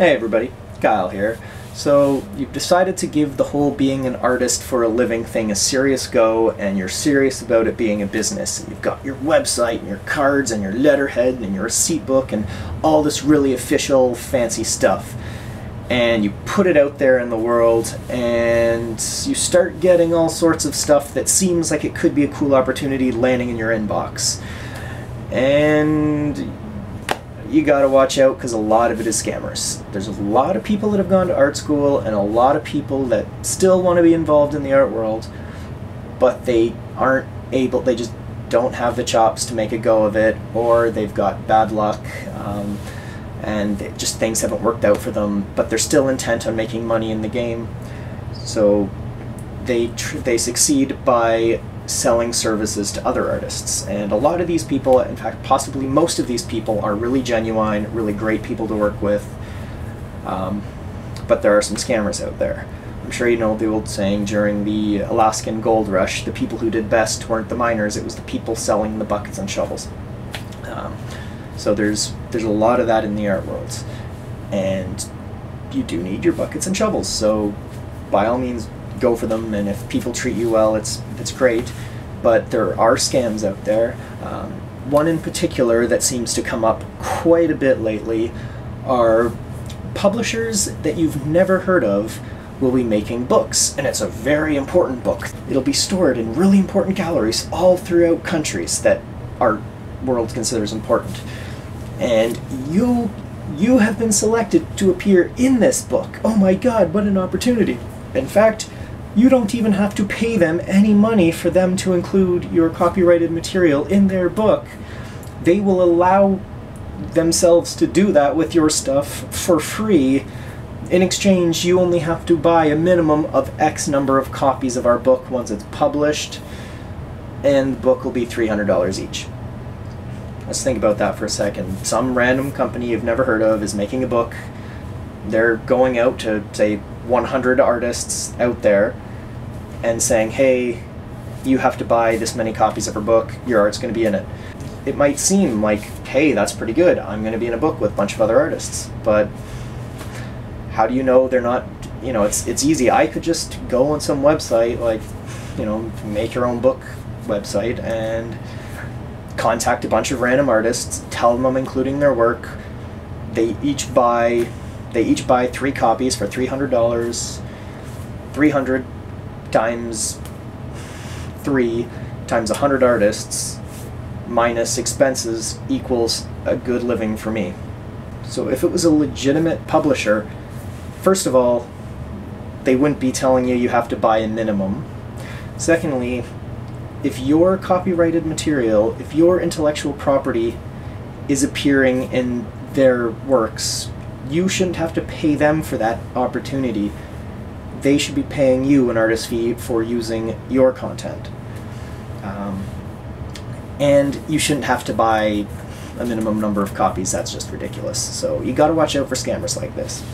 Hey everybody, Kyle here. So you've decided to give the whole being an artist for a living thing a serious go, and you're serious about it being a business. You've got your website and your cards and your letterhead and your receipt book and all this really official fancy stuff. And you put it out there in the world and you start getting all sorts of stuff that seems like it could be a cool opportunity landing in your inbox. And you gotta watch out because a lot of it is scammers. There's a lot of people that have gone to art school and a lot of people that still want to be involved in the art world, but they aren't able, they just don't have the chops to make a go of it, or they've got bad luck and just things haven't worked out for them, but they're still intent on making money in the game. So they succeed by selling services to other artists, and a lot of these people, in fact possibly most of these people, are really genuine, really great people to work with, but there are some scammers out there. I'm sure you know the old saying, during the Alaskan gold rush, the people who did best weren't the miners, it was the people selling the buckets and shovels. So there's a lot of that in the art world, and you do need your buckets and shovels, so by all means go for them, and if people treat you well, it's great. But there are scams out there. One in particular that seems to come up quite a bit lately are publishers that you've never heard of will be making books, and it's a very important book. It'll be stored in really important galleries all throughout countries that our world considers important, and you have been selected to appear in this book. Oh my god, what an opportunity. In fact, you don't even have to pay them any money for them to include your copyrighted material in their book. They will allow themselves to do that with your stuff for free. In exchange, you only have to buy a minimum of X number of copies of our book once it's published, and the book will be $300 each. Let's think about that for a second. Some random company you've never heard of is making a book. They're going out to, say, 100 artists out there and saying, hey, you have to buy this many copies of our book, your art's going to be in it. It might seem like, hey, that's pretty good, I'm going to be in a book with a bunch of other artists, but how do you know they're not, you know, it's easy. I could just go on some website, like, you know, make your own book website, and contact a bunch of random artists, tell them I'm including their work. They each buy 3 copies for $300. 300 times 3 times 100 artists minus expenses equals a good living for me. So if it was a legitimate publisher, first of all, they wouldn't be telling you you have to buy a minimum. Secondly, if your copyrighted material, if your intellectual property is appearing in their works, you shouldn't have to pay them for that opportunity. They should be paying you an artist fee for using your content. And you shouldn't have to buy a minimum number of copies. That's just ridiculous. So you gotta watch out for scammers like this.